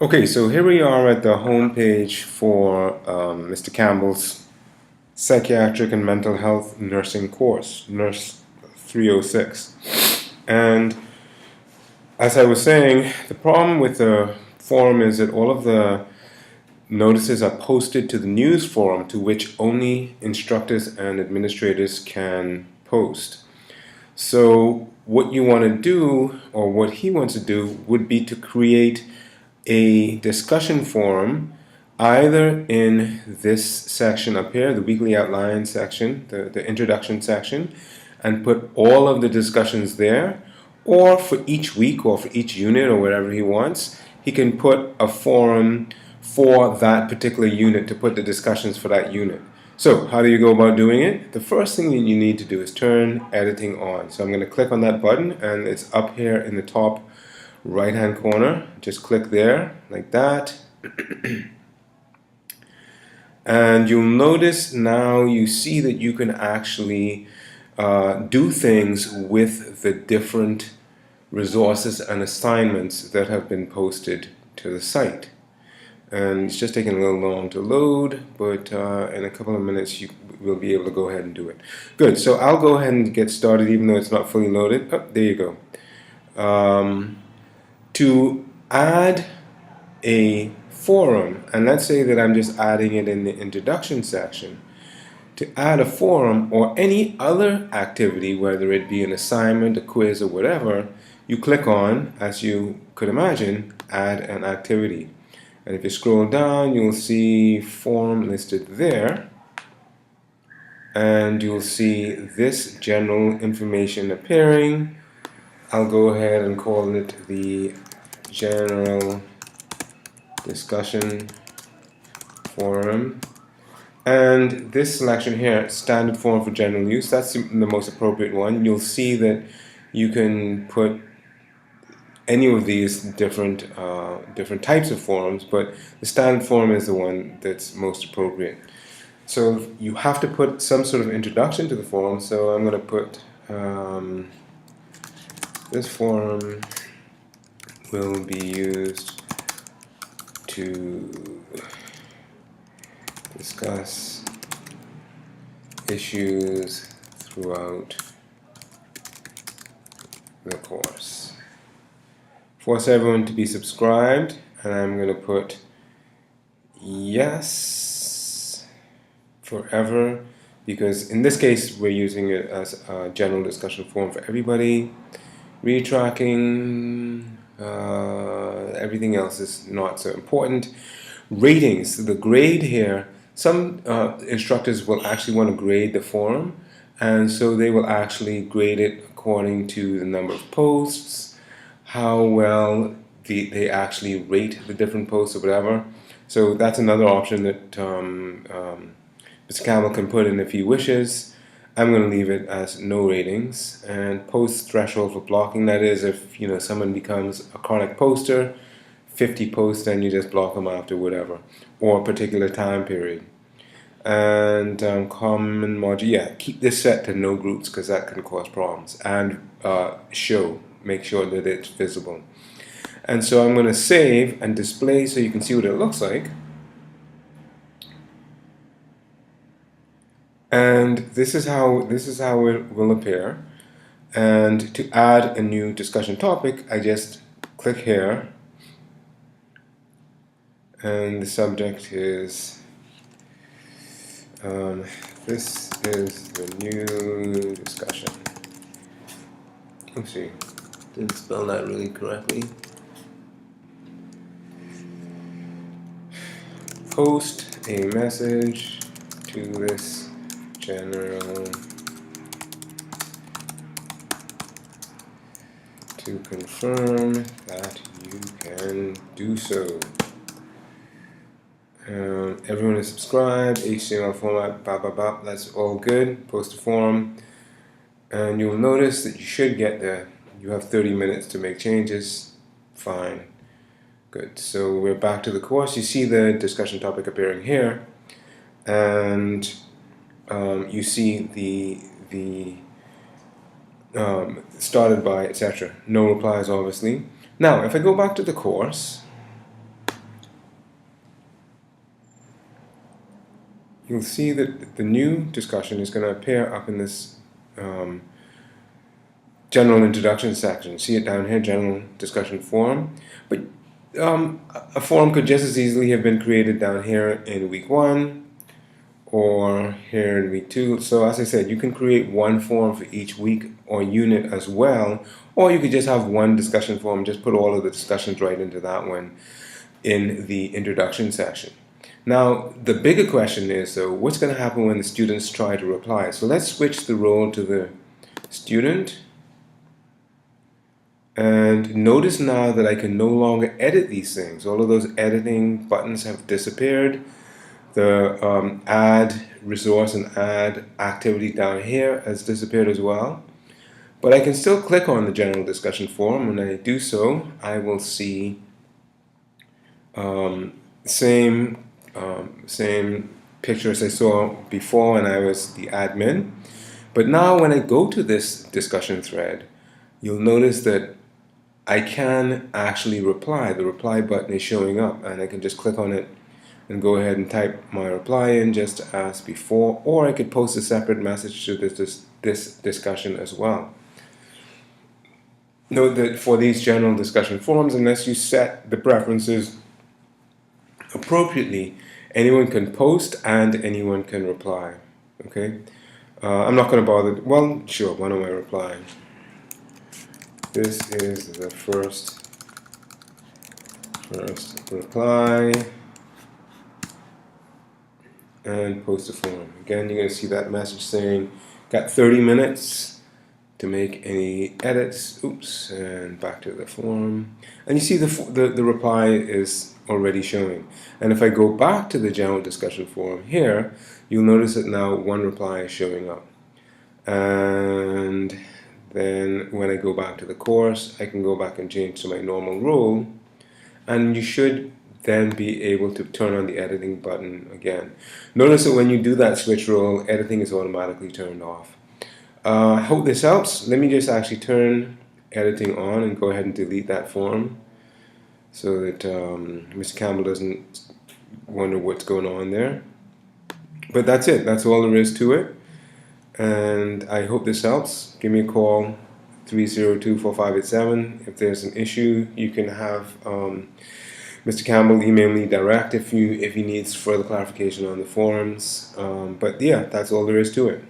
Okay, so here we are at the home page for Mr. Campbell's Psychiatric and Mental Health Nursing course, Nurse 306. And as I was saying, the problem with the forum is that all of the notices are posted to the news forum, to which only instructors and administrators can post. So what you want to do, or what he wants to do, would be to create a discussion forum either in this section up here, the weekly outline section, the introduction section, and put all of the discussions there, or for each week or for each unit or whatever he wants, he can put a forum for that particular unit to put the discussions for that unit. So how do you go about doing it? The first thing that you need to do is turn editing on. So I'm going to click on that button, and it's up here in the top right hand corner. Just click there like that. And you'll notice now you see that you can actually do things with the different resources and assignments that have been posted to the site. And it's just taking a little long to load, but in a couple of minutes you will be able to go ahead and do it. Good, so I'll go ahead and get started even though it's not fully loaded. Oh, there you go. To add a forum, and let's say that I'm just adding it in the introduction section. To add a forum or any other activity, whether it be an assignment, a quiz, or whatever, you click on, as you could imagine, add an activity. And if you scroll down, you'll see forum listed there, and you'll see this general information appearing. I'll go ahead and call it the general discussion forum. And this selection here, standard forum for general use, that's the most appropriate one. You'll see that you can put any of these different types of forums, but the standard forum is the one that's most appropriate. So you have to put some sort of introduction to the forum. So I'm going to put this forum will be used to discuss issues throughout the course. Force everyone to be subscribed, and I'm going to put yes forever, because in this case we're using it as a general discussion forum for everybody. Retracking, everything else is not so important. Ratings, the grade here, some instructors will actually want to grade the forum, and so they will actually grade it according to the number of posts, how well they actually rate the different posts or whatever. So that's another option that Mr. Campbell can put in if he wishes. I'm going to leave it as no ratings. And post threshold for blocking, that is if someone becomes a chronic poster, 50 posts, then you just block them after whatever, or a particular time period. And common module, yeah, keep this set to no groups because that can cause problems. And make sure that it's visible. And so I'm going to save and display so you can see what it looks like. And this is how it will appear. And to add a new discussion topic, I just click here, and the subject is this is the new discussion. Oopsie, didn't spell that really correctly. Post a message to this general to confirm that you can do so. Everyone is subscribed, HTML format, blah blah blah, that's all good. Post a forum, and you'll notice that you should get you have 30 minutes to make changes. Fine, good. So we're back to the course. You see the discussion topic appearing here, and you see the started by, etc. No replies, obviously. Now, if I go back to the course, you'll see that the new discussion is going to appear up in this general introduction section. See it down here, general discussion forum. But a forum could just as easily have been created down here in week 1 or here in week 2. So as I said, you can create one forum for each week or unit as well, or you could just have one discussion forum, just put all of the discussions right into that one in the introduction section. Now, the bigger question is, though, what's going to happen when the students try to reply? So let's switch the role to the student. And notice now that I can no longer edit these things. All of those editing buttons have disappeared. The add resource and add activity down here has disappeared as well. But I can still click on the general discussion forum. When I do so, I will see same picture as I saw before when I was the admin. But now when I go to this discussion thread, you'll notice that I can actually reply. The reply button is showing up, and I can just click on it and go ahead and type my reply in just as before, or I could post a separate message to this discussion as well. Note that for these general discussion forums, unless you set the preferences appropriately, anyone can post and anyone can reply. Okay, I'm not going to bother. Well, sure, why don't I reply? This is the first reply, and post a forum. Again, you're going to see that message saying, got 30 minutes to make any edits. Oops, and back to the forum. And you see the reply is already showing. And if I go back to the general discussion forum here, you'll notice that now one reply is showing up. And then when I go back to the course, I can go back and change to my normal role, and you should then be able to turn on the editing button again. Notice that when you do that switch role, editing is automatically turned off. I hope this helps. Let me just actually turn editing on and go ahead and delete that form so that Mr. Campbell doesn't wonder what's going on there. But that's it. That's all there is to it. And I hope this helps. Give me a call, 302-4587. If there's an issue, you can have Mr. Campbell email me direct if he needs further clarification on the forums. But yeah, that's all there is to it.